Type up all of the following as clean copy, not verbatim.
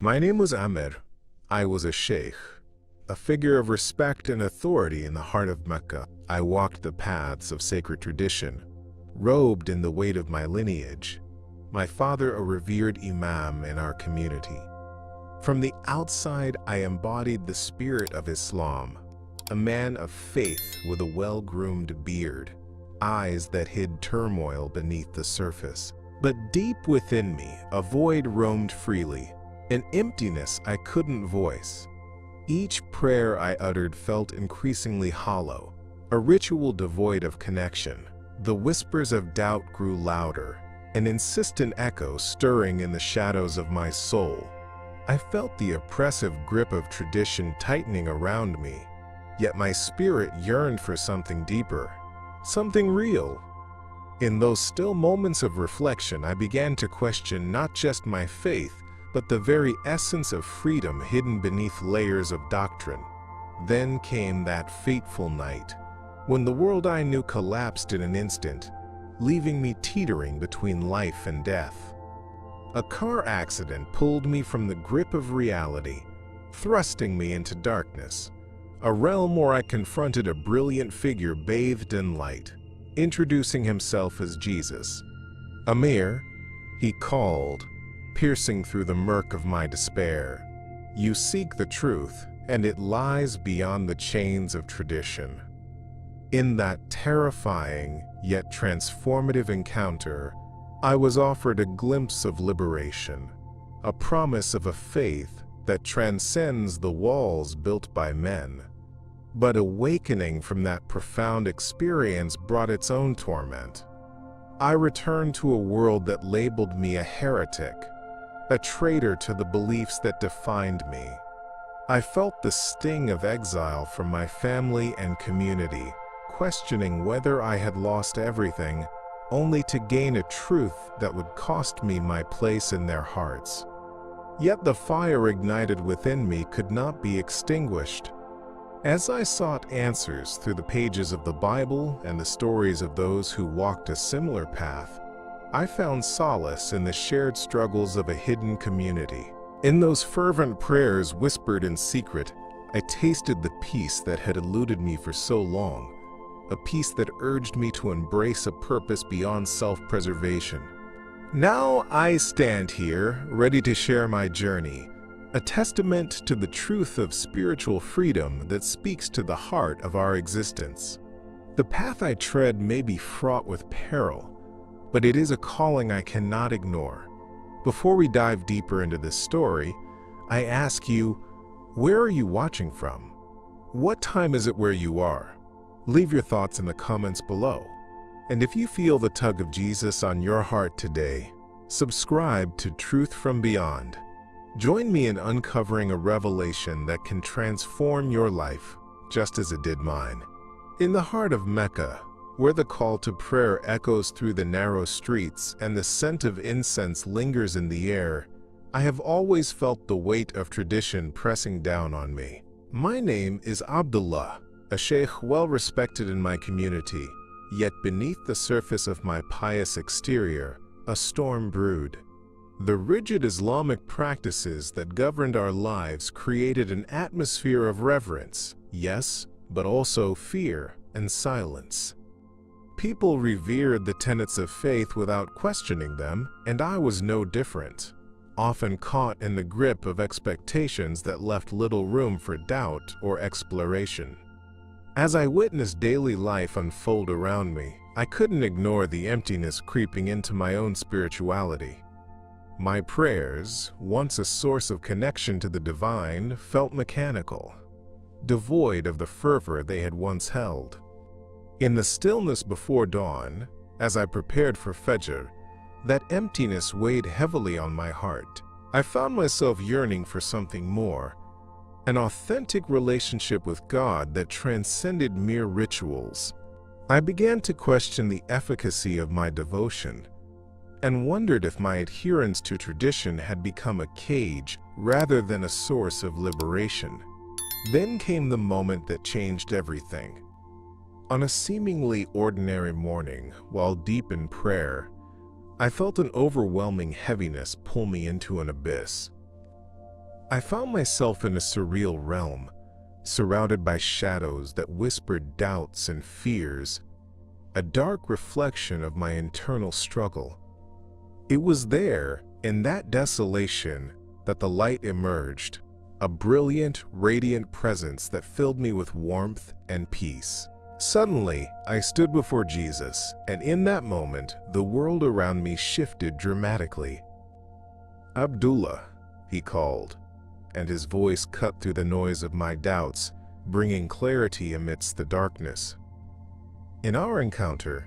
My name was Amir. I was a sheikh, a figure of respect and authority in the heart of Mecca. I walked the paths of sacred tradition, robed in the weight of my lineage. My father a revered imam in our community. From the outside, I embodied the spirit of Islam, a man of faith with a well-groomed beard, eyes that hid turmoil beneath the surface. But deep within me, a void roamed freely, an emptiness I couldn't voice. Each prayer I uttered felt increasingly hollow, a ritual devoid of connection. The whispers of doubt grew louder, an insistent echo stirring in the shadows of my soul. I felt the oppressive grip of tradition tightening around me, yet my spirit yearned for something deeper, something real. In those still moments of reflection, I began to question not just my faith, but the very essence of freedom hidden beneath layers of doctrine. Then came that fateful night, when the world I knew collapsed in an instant, leaving me teetering between life and death. A car accident pulled me from the grip of reality, thrusting me into darkness, a realm where I confronted a brilliant figure bathed in light, introducing himself as Jesus. "Amir," he called, piercing through the murk of my despair. "You seek the truth, and it lies beyond the chains of tradition." In that terrifying, yet transformative encounter, I was offered a glimpse of liberation, a promise of a faith that transcends the walls built by men. But awakening from that profound experience brought its own torment. I returned to a world that labeled me a heretic, a traitor to the beliefs that defined me. I felt the sting of exile from my family and community, questioning whether I had lost everything, only to gain a truth that would cost me my place in their hearts. Yet the fire ignited within me could not be extinguished. As I sought answers through the pages of the Bible and the stories of those who walked a similar path, I found solace in the shared struggles of a hidden community. In those fervent prayers whispered in secret, I tasted the peace that had eluded me for so long, a peace that urged me to embrace a purpose beyond self-preservation. Now I stand here, ready to share my journey, a testament to the truth of spiritual freedom that speaks to the heart of our existence. The path I tread may be fraught with peril, but it is a calling I cannot ignore. Before we dive deeper into this story, I ask you, where are you watching from? What time is it where you are? Leave your thoughts in the comments below. And if you feel the tug of Jesus on your heart today, subscribe to Truth from Beyond. Join me in uncovering a revelation that can transform your life, just as it did mine. In the heart of Mecca, where the call to prayer echoes through the narrow streets and the scent of incense lingers in the air, I have always felt the weight of tradition pressing down on me. My name is Abdullah, a sheikh well respected in my community, yet beneath the surface of my pious exterior, a storm brewed. The rigid Islamic practices that governed our lives created an atmosphere of reverence, yes, but also fear and silence. People revered the tenets of faith without questioning them, and I was no different, often caught in the grip of expectations that left little room for doubt or exploration. As I witnessed daily life unfold around me, I couldn't ignore the emptiness creeping into my own spirituality. My prayers, once a source of connection to the divine, felt mechanical, devoid of the fervor they had once held. In the stillness before dawn, as I prepared for Fajr, that emptiness weighed heavily on my heart. I found myself yearning for something more, an authentic relationship with God that transcended mere rituals. I began to question the efficacy of my devotion, and wondered if my adherence to tradition had become a cage rather than a source of liberation. Then came the moment that changed everything. On a seemingly ordinary morning, while deep in prayer, I felt an overwhelming heaviness pull me into an abyss. I found myself in a surreal realm, surrounded by shadows that whispered doubts and fears, a dark reflection of my internal struggle. It was there, in that desolation, that the light emerged, a brilliant, radiant presence that filled me with warmth and peace. Suddenly, I stood before Jesus, and in that moment, the world around me shifted dramatically. "Abdullah," he called, and his voice cut through the noise of my doubts, bringing clarity amidst the darkness. In our encounter,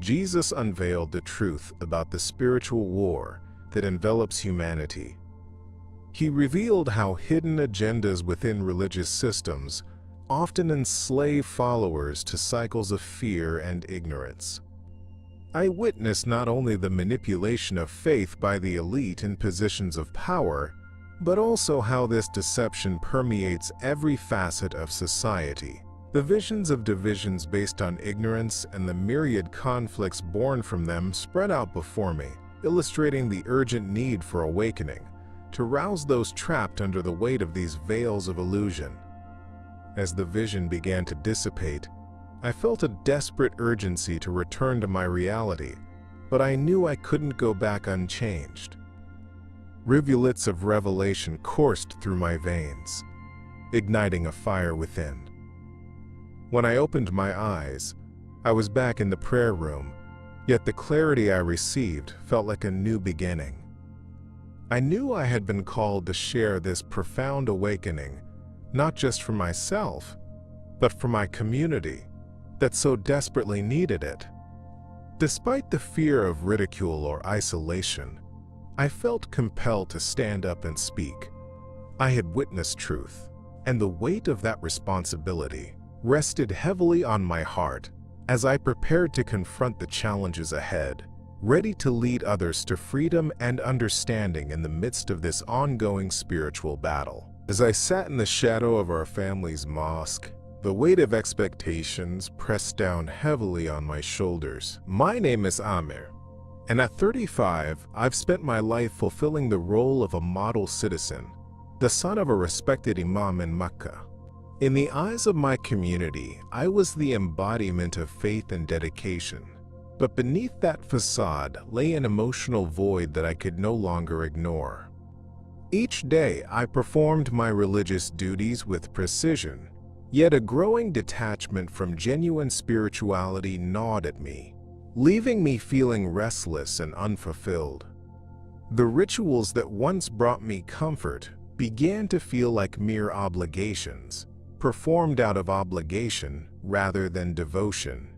Jesus unveiled the truth about the spiritual war that envelops humanity. He revealed how hidden agendas within religious systems often enslave followers to cycles of fear and ignorance. I witnessed not only the manipulation of faith by the elite in positions of power, but also how this deception permeates every facet of society. The visions of divisions based on ignorance and the myriad conflicts born from them spread out before me, illustrating the urgent need for awakening, to rouse those trapped under the weight of these veils of illusion. As the vision began to dissipate, I felt a desperate urgency to return to my reality, but I knew I couldn't go back unchanged. Rivulets of revelation coursed through my veins, igniting a fire within. When I opened my eyes, I was back in the prayer room, yet the clarity I received felt like a new beginning. I knew I had been called to share this profound awakening, not just for myself, but for my community that so desperately needed it. Despite the fear of ridicule or isolation, I felt compelled to stand up and speak. I had witnessed truth, and the weight of that responsibility rested heavily on my heart as I prepared to confront the challenges ahead, ready to lead others to freedom and understanding in the midst of this ongoing spiritual battle. As I sat in the shadow of our family's mosque, the weight of expectations pressed down heavily on my shoulders. My name is Amir, and at 35, I've spent my life fulfilling the role of a model citizen, the son of a respected imam in Mecca. In the eyes of my community, I was the embodiment of faith and dedication. But beneath that facade lay an emotional void that I could no longer ignore. Each day, I performed my religious duties with precision, yet a growing detachment from genuine spirituality gnawed at me, leaving me feeling restless and unfulfilled. The rituals that once brought me comfort began to feel like mere obligations, performed out of obligation rather than devotion.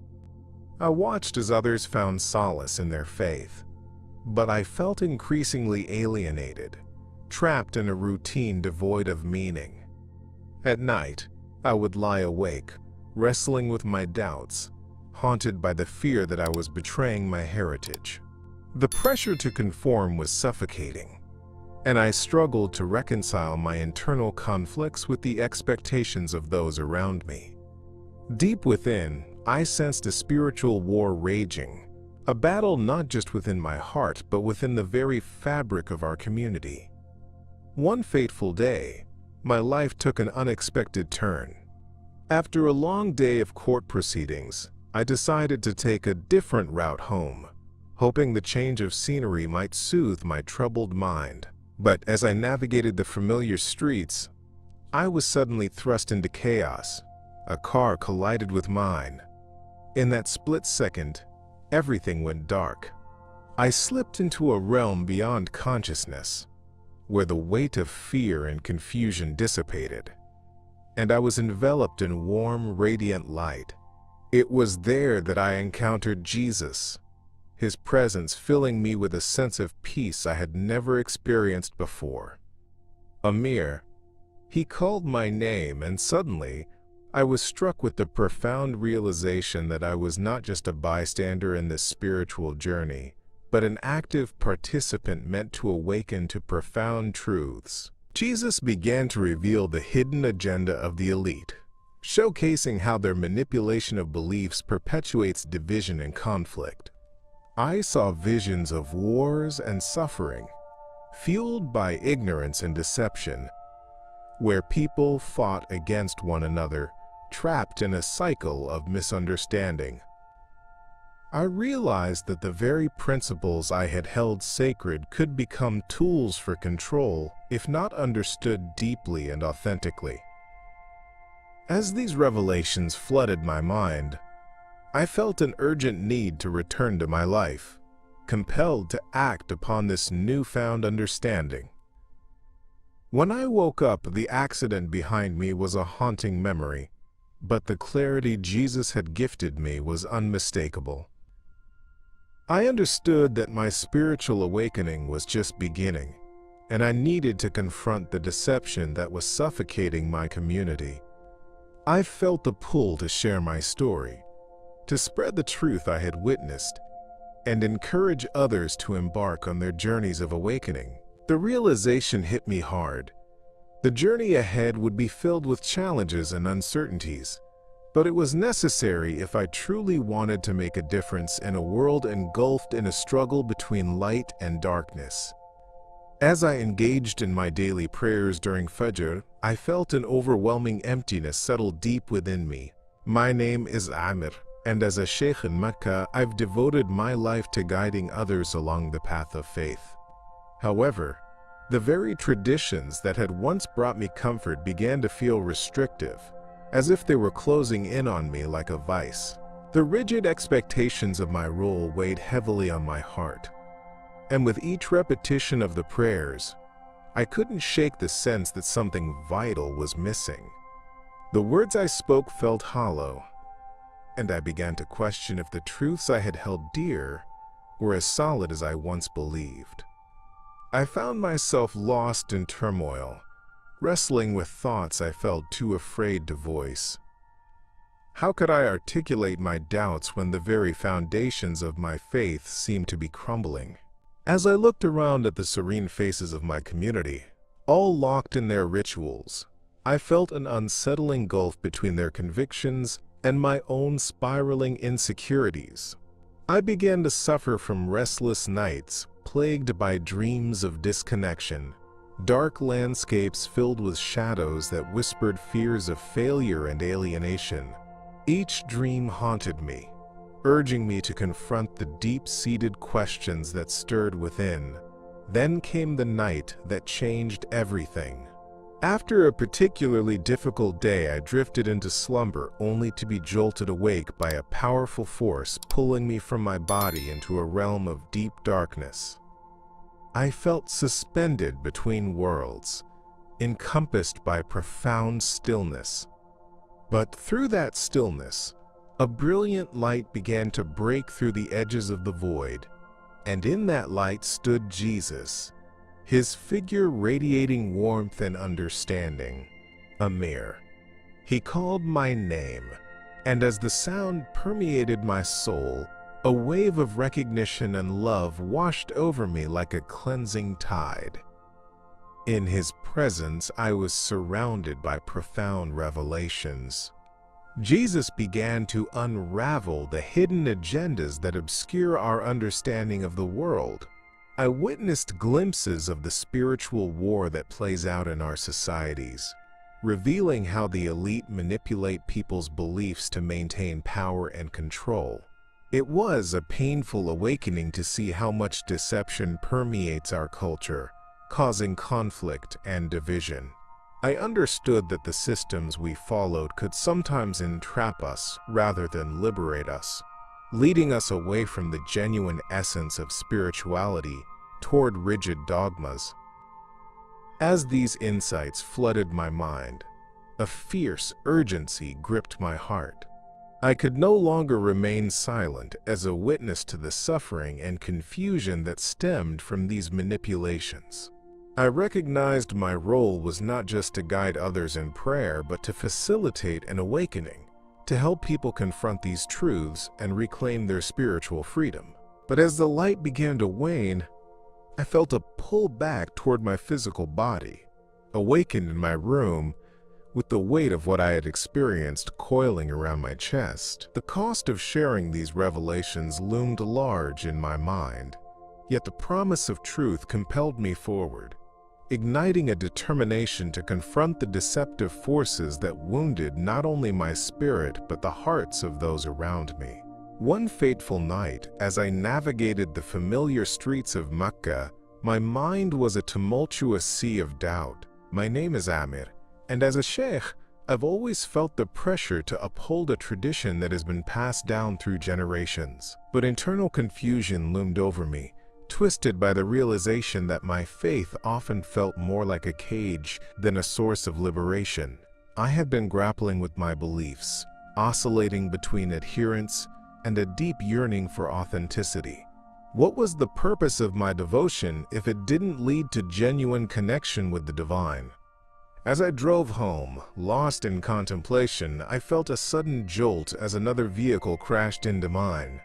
I watched as others found solace in their faith, but I felt increasingly alienated, trapped in a routine devoid of meaning. At night, I would lie awake, wrestling with my doubts, haunted by the fear that I was betraying my heritage. The pressure to conform was suffocating, and I struggled to reconcile my internal conflicts with the expectations of those around me. Deep within, I sensed a spiritual war raging, a battle not just within my heart but within the very fabric of our community. One fateful day, my life took an unexpected turn. After a long day of court proceedings, I decided to take a different route home, hoping the change of scenery might soothe my troubled mind. But as I navigated the familiar streets, I was suddenly thrust into chaos. A car collided with mine. In that split second, everything went dark. I slipped into a realm beyond consciousness, where the weight of fear and confusion dissipated, and I was enveloped in warm, radiant light. It was there that I encountered Jesus, his presence filling me with a sense of peace I had never experienced before. Amir, he called my name, and suddenly I was struck with the profound realization that I was not just a bystander in this spiritual journey, but an active participant meant to awaken to profound truths. Jesus began to reveal the hidden agenda of the elite, showcasing how their manipulation of beliefs perpetuates division and conflict. I saw visions of wars and suffering, fueled by ignorance and deception, where people fought against one another, trapped in a cycle of misunderstanding. I realized that the very principles I had held sacred could become tools for control if not understood deeply and authentically. As these revelations flooded my mind, I felt an urgent need to return to my life, compelled to act upon this newfound understanding. When I woke up, the accident behind me was a haunting memory, but the clarity Jesus had gifted me was unmistakable. I understood that my spiritual awakening was just beginning, and I needed to confront the deception that was suffocating my community. I felt the pull to share my story, to spread the truth I had witnessed, and encourage others to embark on their journeys of awakening. The realization hit me hard. The journey ahead would be filled with challenges and uncertainties, but it was necessary if I truly wanted to make a difference in a world engulfed in a struggle between light and darkness. As I engaged in my daily prayers during Fajr, I felt an overwhelming emptiness settle deep within me. My name is Amir, and as a sheikh in Mecca, I've devoted my life to guiding others along the path of faith. However, the very traditions that had once brought me comfort began to feel restrictive, as if they were closing in on me like a vice. The rigid expectations of my role weighed heavily on my heart, and with each repetition of the prayers, I couldn't shake the sense that something vital was missing. The words I spoke felt hollow, and I began to question if the truths I had held dear were as solid as I once believed. I found myself lost in turmoil, wrestling with thoughts I felt too afraid to voice. How could I articulate my doubts when the very foundations of my faith seemed to be crumbling? As I looked around at the serene faces of my community, all locked in their rituals, I felt an unsettling gulf between their convictions and my own spiraling insecurities. I began to suffer from restless nights, plagued by dreams of disconnection, dark landscapes filled with shadows that whispered fears of failure and alienation. Each dream haunted me, urging me to confront the deep-seated questions that stirred within. Then came the night that changed everything. After a particularly difficult day, I drifted into slumber only to be jolted awake by a powerful force pulling me from my body into a realm of deep darkness. I felt suspended between worlds, encompassed by profound stillness. But through that stillness, a brilliant light began to break through the edges of the void, and in that light stood Jesus, his figure radiating warmth and understanding. Amir. He called my name, and as the sound permeated my soul, a wave of recognition and love washed over me like a cleansing tide. In his presence, I was surrounded by profound revelations. Jesus began to unravel the hidden agendas that obscure our understanding of the world. I witnessed glimpses of the spiritual war that plays out in our societies, revealing how the elite manipulate people's beliefs to maintain power and control. It was a painful awakening to see how much deception permeates our culture, causing conflict and division. I understood that the systems we followed could sometimes entrap us rather than liberate us, leading us away from the genuine essence of spirituality toward rigid dogmas. As these insights flooded my mind, a fierce urgency gripped my heart. I could no longer remain silent as a witness to the suffering and confusion that stemmed from these manipulations. I recognized my role was not just to guide others in prayer, but to facilitate an awakening, to help people confront these truths and reclaim their spiritual freedom. But as the light began to wane, I felt a pull back toward my physical body, awakened in my room with the weight of what I had experienced coiling around my chest. The cost of sharing these revelations loomed large in my mind, yet the promise of truth compelled me forward. igniting a determination to confront the deceptive forces that wounded not only my spirit but the hearts of those around me. One fateful night, as I navigated the familiar streets of Mecca, my mind was a tumultuous sea of doubt. My name is Amir, and as a sheikh, I've always felt the pressure to uphold a tradition that has been passed down through generations. But internal confusion loomed over me, twisted by the realization that my faith often felt more like a cage than a source of liberation. I had been grappling with my beliefs, oscillating between adherence and a deep yearning for authenticity. What was the purpose of my devotion if it didn't lead to genuine connection with the divine? As I drove home, lost in contemplation, I felt a sudden jolt as another vehicle crashed into mine.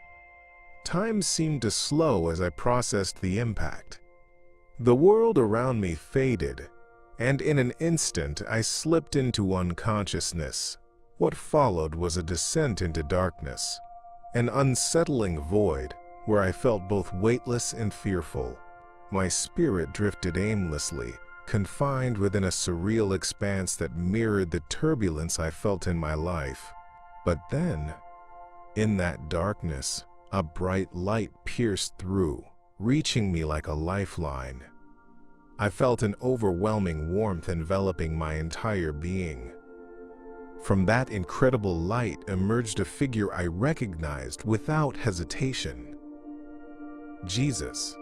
Time seemed to slow as I processed the impact. The world around me faded, and in an instant I slipped into unconsciousness. What followed was a descent into darkness, an unsettling void where I felt both weightless and fearful. My spirit drifted aimlessly, confined within a surreal expanse that mirrored the turbulence I felt in my life. But then, in that darkness, a bright light pierced through, reaching me like a lifeline. I felt an overwhelming warmth enveloping my entire being. From that incredible light emerged a figure I recognized without hesitation: Jesus.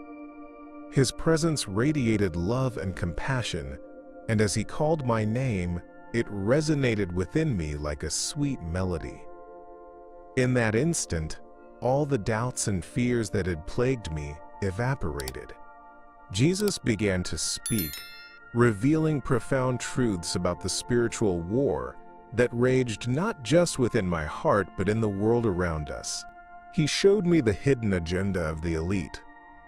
His presence radiated love and compassion, and as he called my name, it resonated within me like a sweet melody. In that instant, all the doubts and fears that had plagued me evaporated. Jesus began to speak, revealing profound truths about the spiritual war that raged not just within my heart but in the world around us. He showed me the hidden agenda of the elite,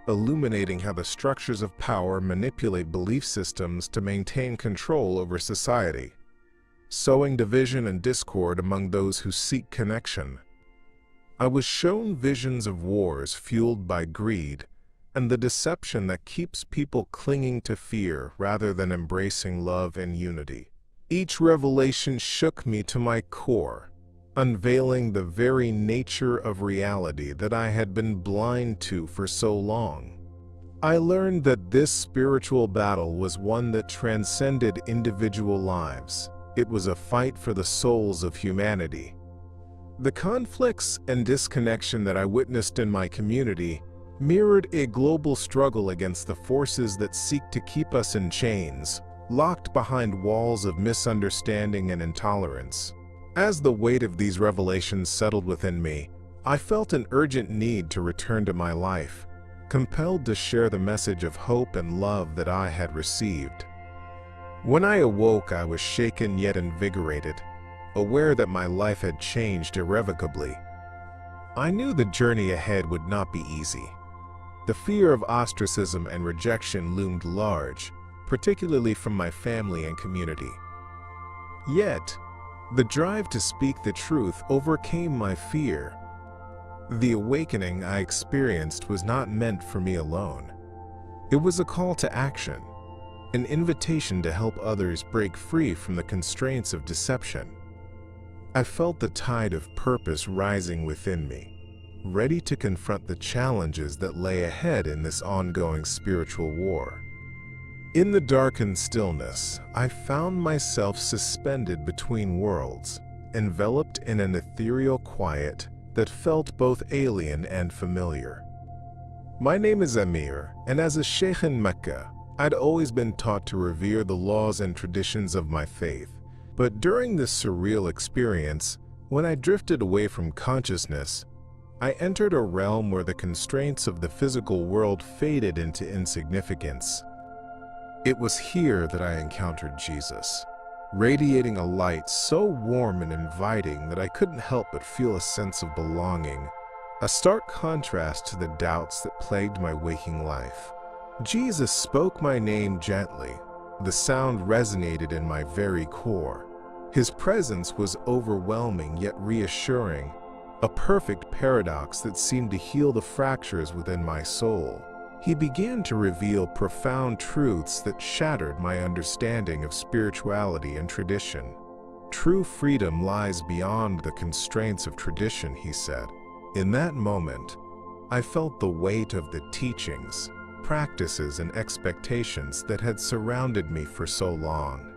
illuminating how the structures of power manipulate belief systems to maintain control over society, sowing division and discord among those who seek connection. I was shown visions of wars fueled by greed and the deception that keeps people clinging to fear rather than embracing love and unity. Each revelation shook me to my core, unveiling the very nature of reality that I had been blind to for so long. I learned that this spiritual battle was one that transcended individual lives. It was a fight for the souls of humanity. The conflicts and disconnection that I witnessed in my community mirrored a global struggle against the forces that seek to keep us in chains, locked behind walls of misunderstanding and intolerance. As the weight of these revelations settled within me, I felt an urgent need to return to my life, compelled to share the message of hope and love that I had received. When I awoke, I was shaken yet invigorated, aware that my life had changed irrevocably. I knew the journey ahead would not be easy. The fear of ostracism and rejection loomed large, particularly from my family and community. Yet, the drive to speak the truth overcame my fear. The awakening I experienced was not meant for me alone. It was a call to action, an invitation to help others break free from the constraints of deception. I felt the tide of purpose rising within me, ready to confront the challenges that lay ahead in this ongoing spiritual war. In the darkened stillness, I found myself suspended between worlds, enveloped in an ethereal quiet that felt both alien and familiar. My name is Amir, and as a sheikh in Mecca, I'd always been taught to revere the laws and traditions of my faith. But during this surreal experience, when I drifted away from consciousness, I entered a realm where the constraints of the physical world faded into insignificance. It was here that I encountered Jesus, radiating a light so warm and inviting that I couldn't help but feel a sense of belonging, a stark contrast to the doubts that plagued my waking life. Jesus spoke my name gently. The sound resonated in my very core. His presence was overwhelming yet reassuring, a perfect paradox that seemed to heal the fractures within my soul. He began to reveal profound truths that shattered my understanding of spirituality and tradition. True freedom lies beyond the constraints of tradition, he said. In that moment, I felt the weight of the teachings, practices, and expectations that had surrounded me for so long.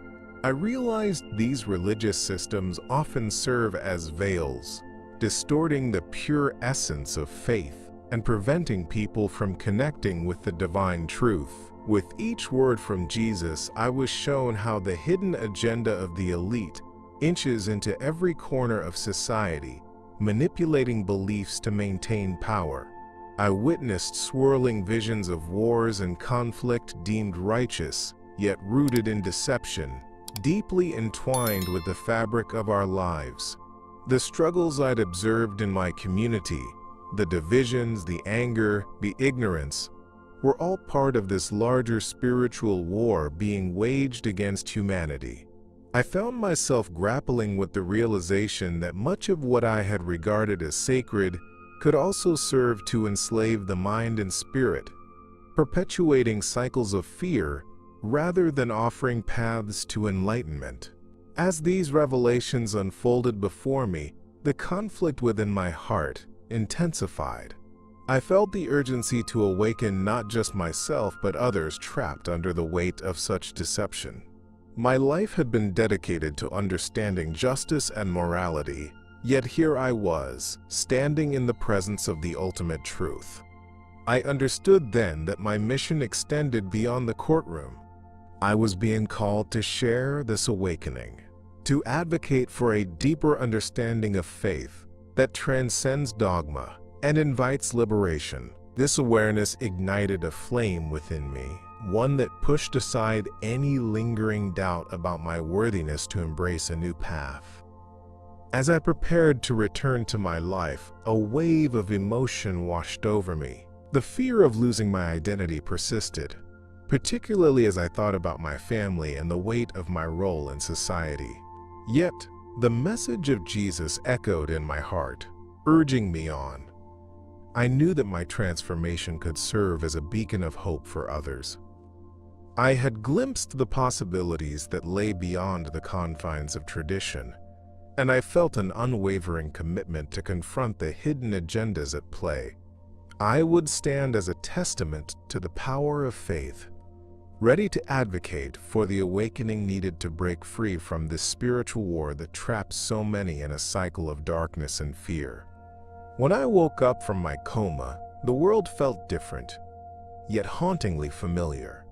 I realized these religious systems often serve as veils, distorting the pure essence of faith and preventing people from connecting with the divine truth. With each word from Jesus, I was shown how the hidden agenda of the elite inches into every corner of society, manipulating beliefs to maintain power. I witnessed swirling visions of wars and conflict deemed righteous, yet rooted in deception, deeply entwined with the fabric of our lives. The struggles I'd observed in my community, the divisions, the anger, the ignorance, were all part of this larger spiritual war being waged against humanity. I found myself grappling with the realization that much of what I had regarded as sacred could also serve to enslave the mind and spirit, perpetuating cycles of fear rather than offering paths to enlightenment. As these revelations unfolded before me, the conflict within my heart intensified. I felt the urgency to awaken not just myself but others trapped under the weight of such deception. My life had been dedicated to understanding justice and morality, yet here I was, standing in the presence of the ultimate truth. I understood then that my mission extended beyond the courtroom. I was being called to share this awakening, to advocate for a deeper understanding of faith that transcends dogma and invites liberation. This awareness ignited a flame within me, one that pushed aside any lingering doubt about my worthiness to embrace a new path. As I prepared to return to my life, a wave of emotion washed over me. The fear of losing my identity persisted, particularly as I thought about my family and the weight of my role in society. Yet, the message of Jesus echoed in my heart, urging me on. I knew that my transformation could serve as a beacon of hope for others. I had glimpsed the possibilities that lay beyond the confines of tradition, and I felt an unwavering commitment to confront the hidden agendas at play. I would stand as a testament to the power of faith, ready to advocate for the awakening needed to break free from this spiritual war that traps so many in a cycle of darkness and fear. When I woke up from my coma, the world felt different, yet hauntingly familiar.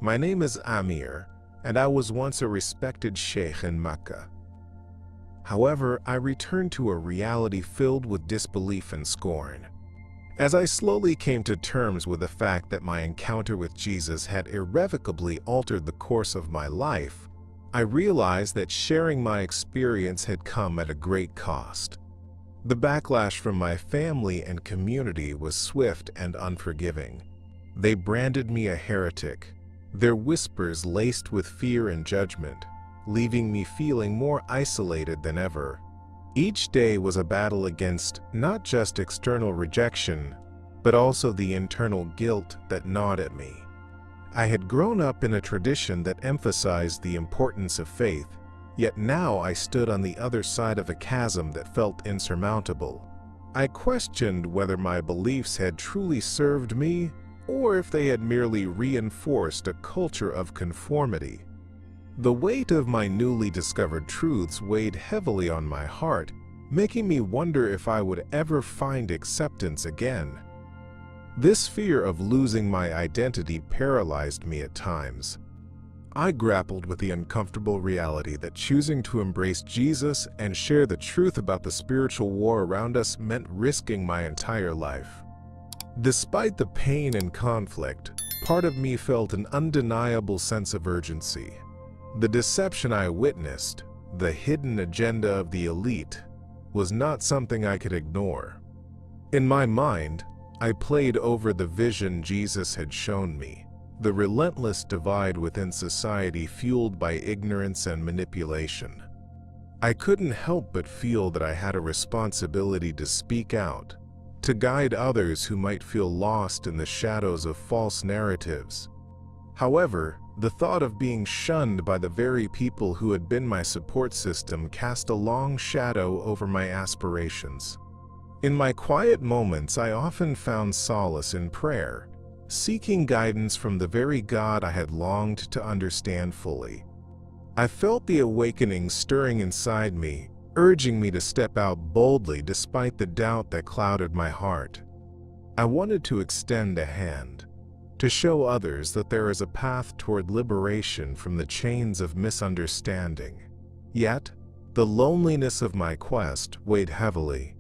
My name is Amir, and I was once a respected sheikh in Mecca. However, I returned to a reality filled with disbelief and scorn. As I slowly came to terms with the fact that my encounter with Jesus had irrevocably altered the course of my life, I realized that sharing my experience had come at a great cost. The backlash from my family and community was swift and unforgiving. They branded me a heretic, their whispers laced with fear and judgment, leaving me feeling more isolated than ever. Each day was a battle against not just external rejection, but also the internal guilt that gnawed at me. I had grown up in a tradition that emphasized the importance of faith, yet now I stood on the other side of a chasm that felt insurmountable. I questioned whether my beliefs had truly served me, or if they had merely reinforced a culture of conformity. The weight of my newly discovered truths weighed heavily on my heart, making me wonder if I would ever find acceptance again. This fear of losing my identity paralyzed me at times. I grappled with the uncomfortable reality that choosing to embrace Jesus and share the truth about the spiritual war around us meant risking my entire life. Despite the pain and conflict, part of me felt an undeniable sense of urgency. The deception I witnessed, the hidden agenda of the elite, was not something I could ignore. In my mind, I played over the vision Jesus had shown me, the relentless divide within society fueled by ignorance and manipulation. I couldn't help but feel that I had a responsibility to speak out, to guide others who might feel lost in the shadows of false narratives. However, the thought of being shunned by the very people who had been my support system cast a long shadow over my aspirations. In my quiet moments, I often found solace in prayer, seeking guidance from the very God I had longed to understand fully. I felt the awakening stirring inside me, urging me to step out boldly despite the doubt that clouded my heart. I wanted to extend a hand, to show others that there is a path toward liberation from the chains of misunderstanding. Yet, the loneliness of my quest weighed heavily.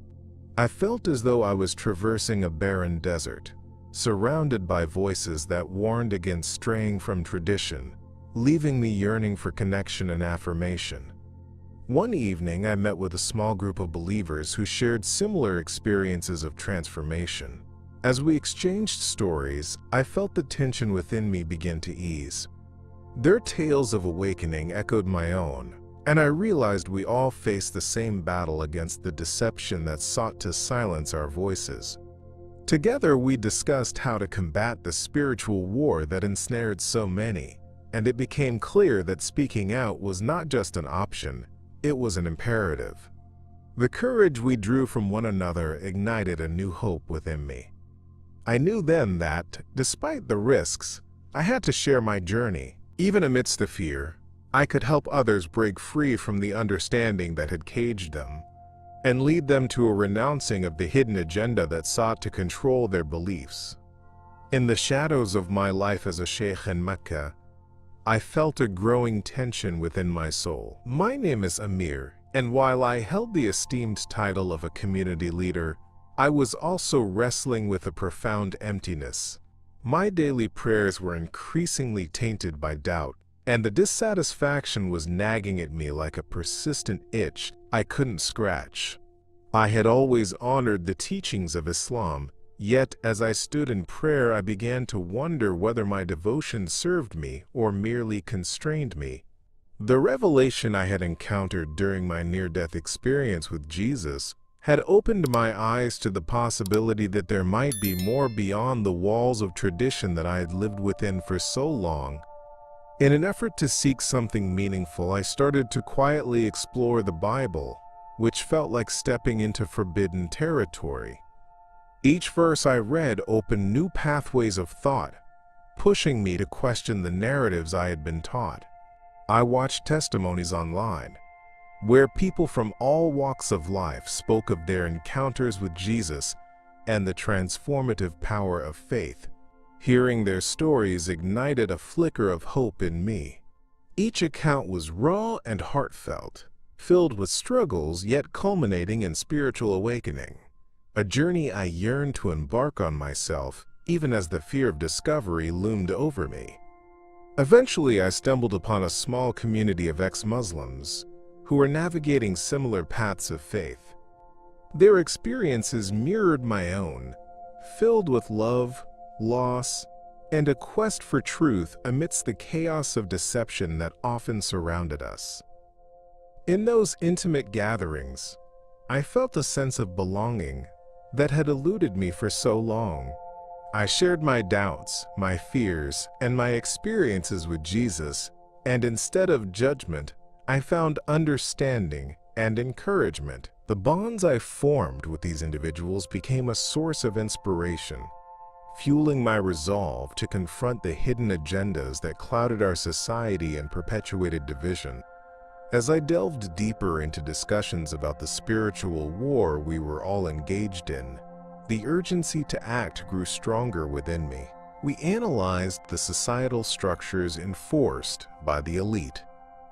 I felt as though I was traversing a barren desert, surrounded by voices that warned against straying from tradition, leaving me yearning for connection and affirmation. One evening, I met with a small group of believers who shared similar experiences of transformation. As we exchanged stories, I felt the tension within me begin to ease. Their tales of awakening echoed my own, and I realized we all faced the same battle against the deception that sought to silence our voices. Together, we discussed how to combat the spiritual war that ensnared so many, and it became clear that speaking out was not just an option, it was an imperative. The courage we drew from one another ignited a new hope within me. I knew then that, despite the risks, I had to share my journey. Even amidst the fear, I could help others break free from the understanding that had caged them, and lead them to a renouncing of the hidden agenda that sought to control their beliefs. In the shadows of my life as a sheikh in Mecca, I felt a growing tension within my soul. My name is Amir, and while I held the esteemed title of a community leader, I was also wrestling with a profound emptiness. My daily prayers were increasingly tainted by doubt, and the dissatisfaction was nagging at me like a persistent itch I couldn't scratch. I had always honored the teachings of Islam, yet as I stood in prayer, I began to wonder whether my devotion served me or merely constrained me. The revelation I had encountered during my near-death experience with Jesus had opened my eyes to the possibility that there might be more beyond the walls of tradition that I had lived within for so long. In an effort to seek something meaningful, I started to quietly explore the Bible, which felt like stepping into forbidden territory. Each verse I read opened new pathways of thought, pushing me to question the narratives I had been taught. I watched testimonies online, where people from all walks of life spoke of their encounters with Jesus and the transformative power of faith. Hearing their stories ignited a flicker of hope in me. Each account was raw and heartfelt, filled with struggles yet culminating in spiritual awakening. A journey I yearned to embark on myself, even as the fear of discovery loomed over me. Eventually, I stumbled upon a small community of ex-Muslims who were navigating similar paths of faith. Their experiences mirrored my own, filled with love, loss, and a quest for truth amidst the chaos of deception that often surrounded us. In those intimate gatherings, I felt a sense of belonging that had eluded me for so long. I shared my doubts, my fears, and my experiences with Jesus, and instead of judgment, I found understanding and encouragement. The bonds I formed with these individuals became a source of inspiration, fueling my resolve to confront the hidden agendas that clouded our society and perpetuated division. As I delved deeper into discussions about the spiritual war we were all engaged in, the urgency to act grew stronger within me. We analyzed the societal structures enforced by the elite,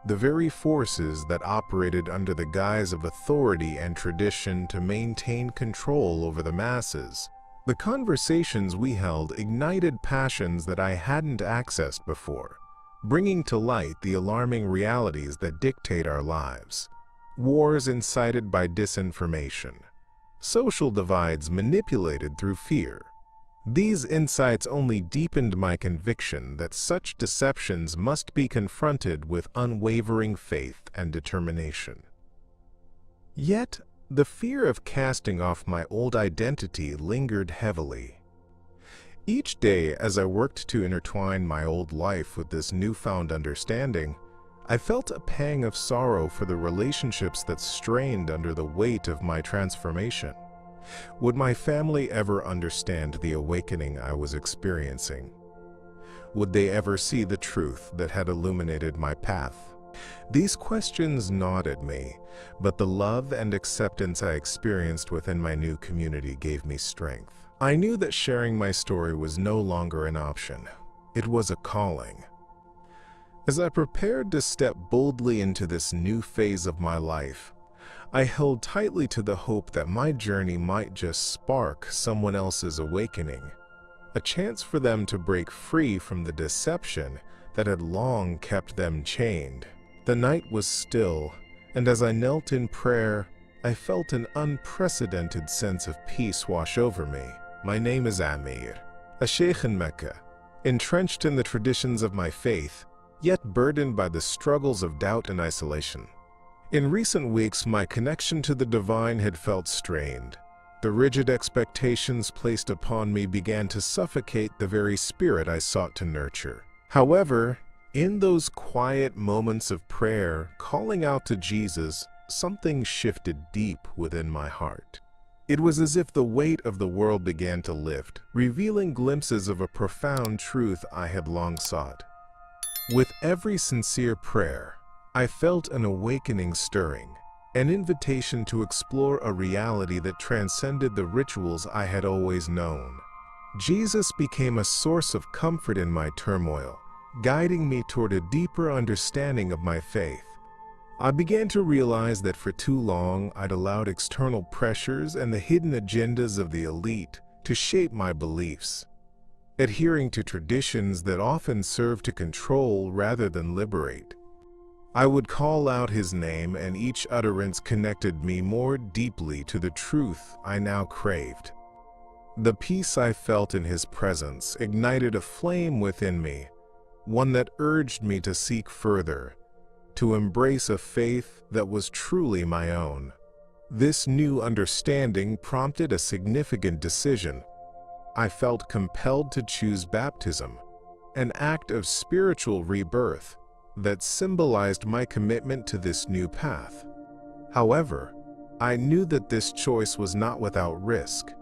the very forces that operated under the guise of authority and tradition to maintain control over the masses. The conversations we held ignited passions that I hadn't accessed before, bringing to light the alarming realities that dictate our lives. Wars incited by disinformation, social divides manipulated through fear. These insights only deepened my conviction that such deceptions must be confronted with unwavering faith and determination. Yet, The fear of casting off my old identity lingered heavily. Each day, as I worked to intertwine my old life with this newfound understanding, I felt a pang of sorrow for the relationships that strained under the weight of my transformation. Would my family ever understand the awakening I was experiencing? Would they ever see the truth that had illuminated my path? These questions gnawed at me, but the love and acceptance I experienced within my new community gave me strength. I knew that sharing my story was no longer an option. It was a calling. As I prepared to step boldly into this new phase of my life, I held tightly to the hope that my journey might just spark someone else's awakening, a chance for them to break free from the deception that had long kept them chained. The night was still, and as I knelt in prayer, I felt an unprecedented sense of peace wash over me. My name is Amir, a sheikh in Mecca, entrenched in the traditions of my faith, yet burdened by the struggles of doubt and isolation. In recent weeks, my connection to the divine had felt strained. The rigid expectations placed upon me began to suffocate the very spirit I sought to nurture. However, in those quiet moments of prayer, calling out to Jesus, something shifted deep within my heart. It was as if the weight of the world began to lift, revealing glimpses of a profound truth I had long sought. With every sincere prayer, I felt an awakening stirring, an invitation to explore a reality that transcended the rituals I had always known. Jesus became a source of comfort in my turmoil, guiding me toward a deeper understanding of my faith. I began to realize that for too long I'd allowed external pressures and the hidden agendas of the elite to shape my beliefs, adhering to traditions that often serve to control rather than liberate. I would call out his name, and each utterance connected me more deeply to the truth I now craved. The peace I felt in his presence ignited a flame within me, one that urged me to seek further, to embrace a faith that was truly my own. This new understanding prompted a significant decision. I felt compelled to choose baptism, an act of spiritual rebirth that symbolized my commitment to this new path. However, I knew that this choice was not without risk.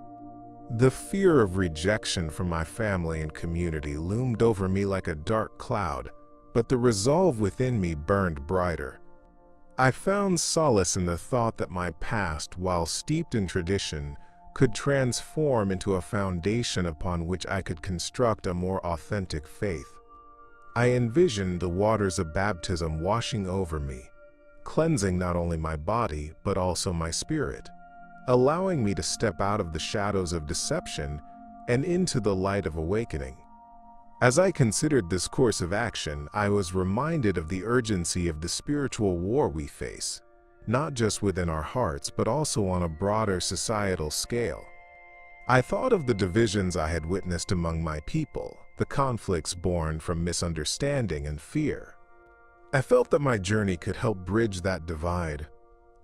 The fear of rejection from my family and community loomed over me like a dark cloud, but the resolve within me burned brighter. I found solace in the thought that my past, while steeped in tradition, could transform into a foundation upon which I could construct a more authentic faith. I envisioned the waters of baptism washing over me, cleansing not only my body but also my spirit, allowing me to step out of the shadows of deception and into the light of awakening. As I considered this course of action, I was reminded of the urgency of the spiritual war we face, not just within our hearts, but also on a broader societal scale. I thought of the divisions I had witnessed among my people, the conflicts born from misunderstanding and fear. I felt that my journey could help bridge that divide,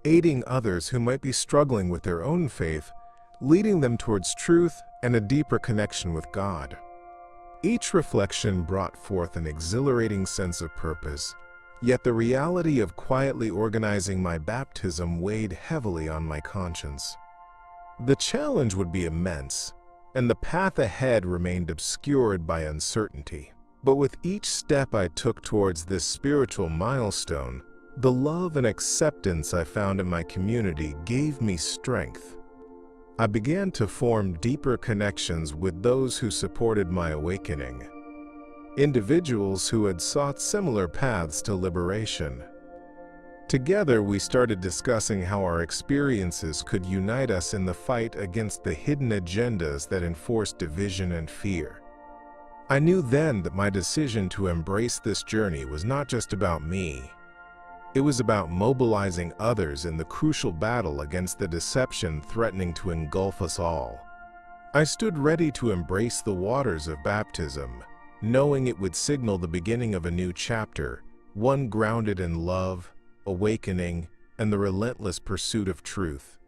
aiding others who might be struggling with their own faith, leading them towards truth and a deeper connection with God. Each reflection brought forth an exhilarating sense of purpose, yet the reality of quietly organizing my baptism weighed heavily on my conscience. The challenge would be immense, and the path ahead remained obscured by uncertainty. But with each step I took towards this spiritual milestone, the love and acceptance I found in my community gave me strength. I began to form deeper connections with those who supported my awakening, individuals who had sought similar paths to liberation. Together, we started discussing how our experiences could unite us in the fight against the hidden agendas that enforced division and fear. I knew then that my decision to embrace this journey was not just about me. It was about mobilizing others in the crucial battle against the deception threatening to engulf us all. I stood ready to embrace the waters of baptism, knowing it would signal the beginning of a new chapter, one grounded in love, awakening, and the relentless pursuit of truth.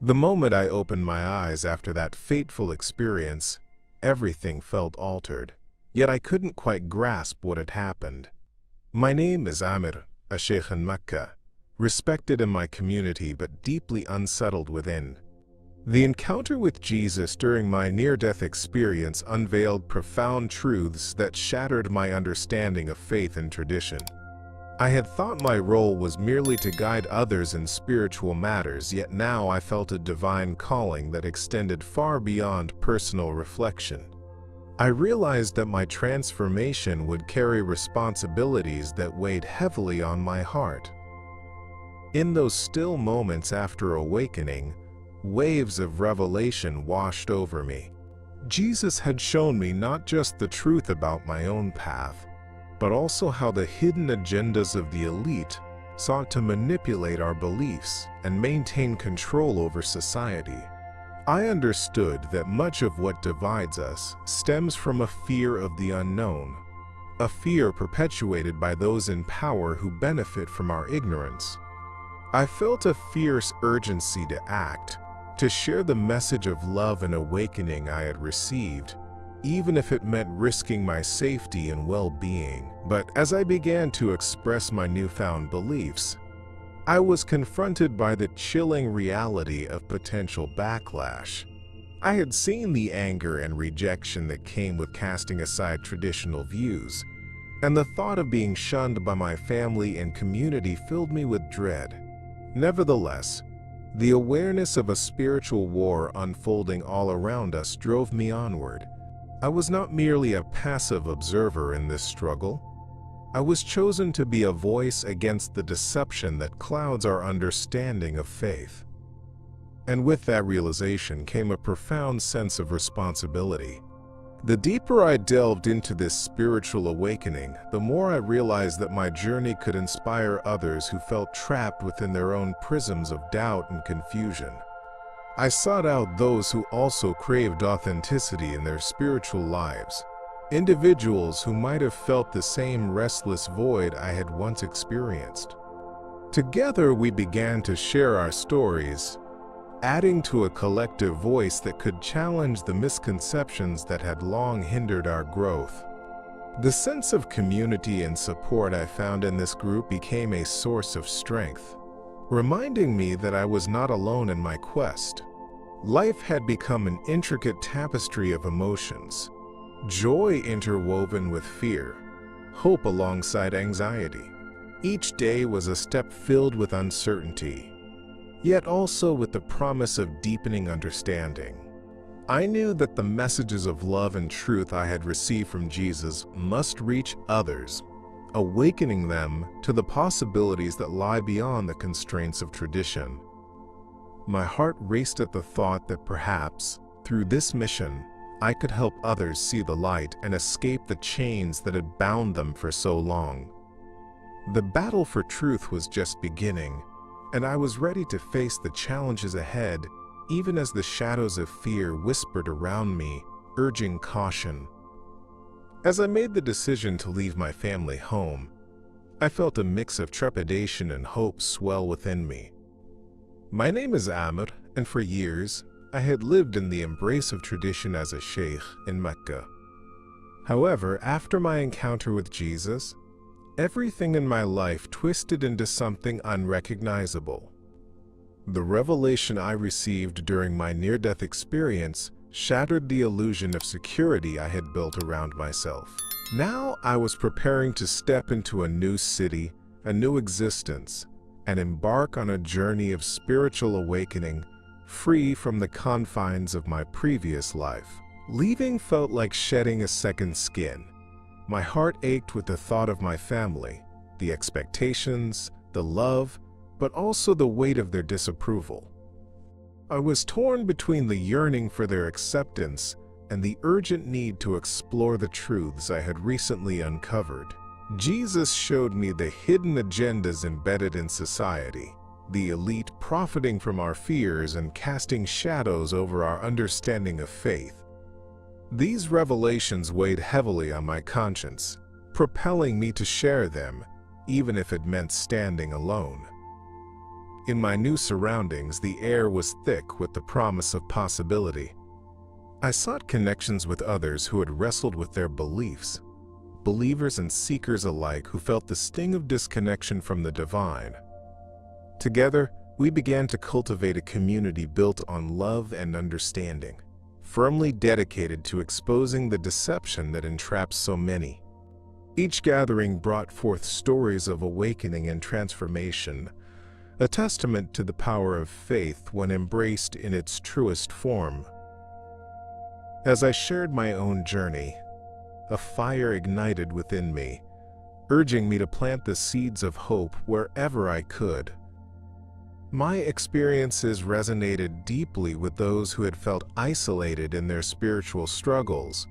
The moment I opened my eyes after that fateful experience, everything felt altered, yet I couldn't quite grasp what had happened. My name is Amir, a sheikh in Mecca, respected in my community but deeply unsettled within. The encounter with Jesus during my near-death experience unveiled profound truths that shattered my understanding of faith and tradition. I had thought my role was merely to guide others in spiritual matters, yet now I felt a divine calling that extended far beyond personal reflection. I realized that my transformation would carry responsibilities that weighed heavily on my heart. In those still moments after awakening, waves of revelation washed over me. Jesus had shown me not just the truth about my own path, but also how the hidden agendas of the elite sought to manipulate our beliefs and maintain control over society. I understood that much of what divides us stems from a fear of the unknown, a fear perpetuated by those in power who benefit from our ignorance. I felt a fierce urgency to act, to share the message of love and awakening I had received, even if it meant risking my safety and well-being. But as I began to express my newfound beliefs, I was confronted by the chilling reality of potential backlash. I had seen the anger and rejection that came with casting aside traditional views, and the thought of being shunned by my family and community filled me with dread. Nevertheless, the awareness of a spiritual war unfolding all around us drove me onward. I was not merely a passive observer in this struggle. I was chosen to be a voice against the deception that clouds our understanding of faith. And with that realization came a profound sense of responsibility. The deeper I delved into this spiritual awakening, the more I realized that my journey could inspire others who felt trapped within their own prisms of doubt and confusion. I sought out those who also craved authenticity in their spiritual lives, individuals who might have felt the same restless void I had once experienced. Together we began to share our stories, adding to a collective voice that could challenge the misconceptions that had long hindered our growth. The sense of community and support I found in this group became a source of strength, reminding me that I was not alone in my quest. Life had become an intricate tapestry of emotions, joy interwoven with fear, hope alongside anxiety. Each day was a step filled with uncertainty, yet also with the promise of deepening understanding. I knew that the messages of love and truth I had received from Jesus must reach others, awakening them to the possibilities that lie beyond the constraints of tradition. My heart raced at the thought that perhaps, through this mission, I could help others see the light and escape the chains that had bound them for so long. The battle for truth was just beginning, and I was ready to face the challenges ahead, even as the shadows of fear whispered around me, urging caution. As I made the decision to leave my family home, I felt a mix of trepidation and hope swell within me. My name is Amir, and for years, I had lived in the embrace of tradition as a sheikh in Mecca. However, after my encounter with Jesus, everything in my life twisted into something unrecognizable. The revelation I received during my near-death experience shattered the illusion of security I had built around myself. Now I was preparing to step into a new city, a new existence, and embark on a journey of spiritual awakening, free from the confines of my previous life. Leaving felt like shedding a second skin. My heart ached with the thought of my family, the expectations, the love, but also the weight of their disapproval. I was torn between the yearning for their acceptance and the urgent need to explore the truths I had recently uncovered. Jesus showed me the hidden agendas embedded in society, the elite profiting from our fears and casting shadows over our understanding of faith. These revelations weighed heavily on my conscience, propelling me to share them, even if it meant standing alone. In my new surroundings, the air was thick with the promise of possibility. I sought connections with others who had wrestled with their beliefs, believers and seekers alike who felt the sting of disconnection from the divine. Together, we began to cultivate a community built on love and understanding, firmly dedicated to exposing the deception that entraps so many. Each gathering brought forth stories of awakening and transformation, a testament to the power of faith when embraced in its truest form. As I shared my own journey, a fire ignited within me, urging me to plant the seeds of hope wherever I could. My experiences resonated deeply with those who had felt isolated in their spiritual struggles.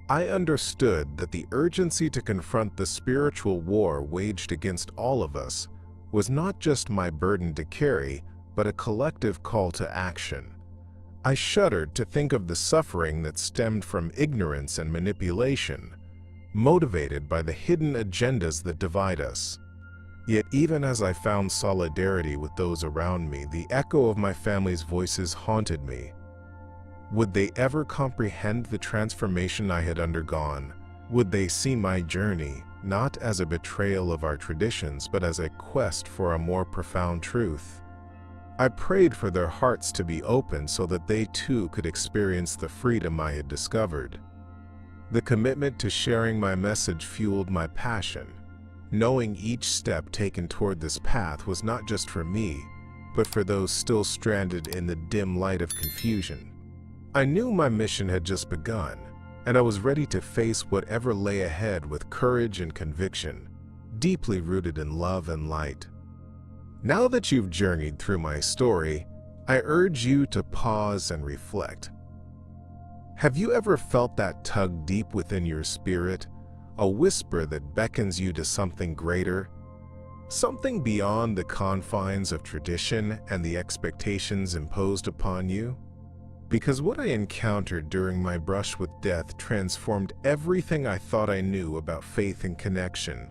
I understood that the urgency to confront the spiritual war waged against all of us was not just my burden to carry, but a collective call to action. I shuddered to think of the suffering that stemmed from ignorance and manipulation, motivated by the hidden agendas that divide us. Yet even as I found solidarity with those around me, the echo of my family's voices haunted me. Would they ever comprehend the transformation I had undergone? Would they see my journey not as a betrayal of our traditions, but as a quest for a more profound truth? I prayed for their hearts to be open so that they too could experience the freedom I had discovered. The commitment to sharing my message fueled my passion, knowing each step taken toward this path was not just for me, but for those still stranded in the dim light of confusion. I knew my mission had just begun, and I was ready to face whatever lay ahead with courage and conviction, deeply rooted in love and light. Now that you've journeyed through my story, I urge you to pause and reflect. Have you ever felt that tug deep within your spirit, a whisper that beckons you to something greater, something beyond the confines of tradition and the expectations imposed upon you? Because what I encountered during my brush with death transformed everything I thought I knew about faith and connection.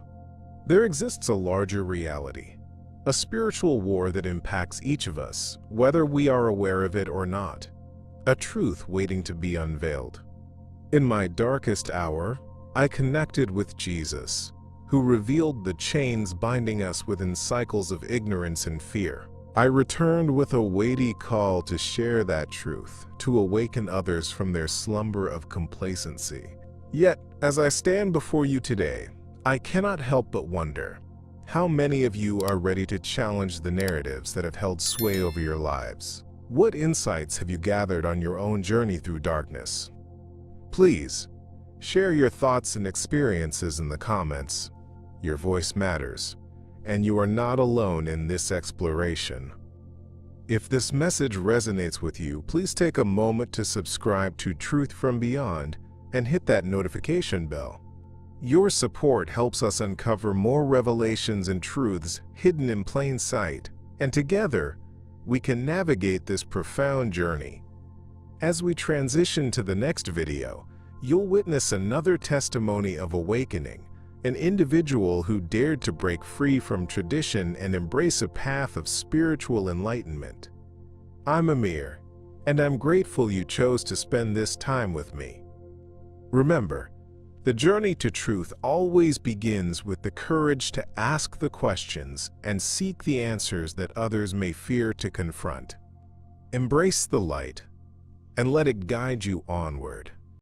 There exists a larger reality, a spiritual war that impacts each of us, whether we are aware of it or not, a truth waiting to be unveiled. In my darkest hour, I connected with Jesus, who revealed the chains binding us within cycles of ignorance and fear. I returned with a weighty call to share that truth, to awaken others from their slumber of complacency. Yet, as I stand before you today, I cannot help but wonder, how many of you are ready to challenge the narratives that have held sway over your lives? What insights have you gathered on your own journey through darkness? Please, share your thoughts and experiences in the comments. Your voice matters, and you are not alone in this exploration. If this message resonates with you, please take a moment to subscribe to Truth from Beyond and hit that notification bell. Your support helps us uncover more revelations and truths hidden in plain sight, and together, we can navigate this profound journey. As we transition to the next video, you'll witness another testimony of awakening, an individual who dared to break free from tradition and embrace a path of spiritual enlightenment. I'm Amir, and I'm grateful you chose to spend this time with me. Remember, the journey to truth always begins with the courage to ask the questions and seek the answers that others may fear to confront. Embrace the light, and let it guide you onward.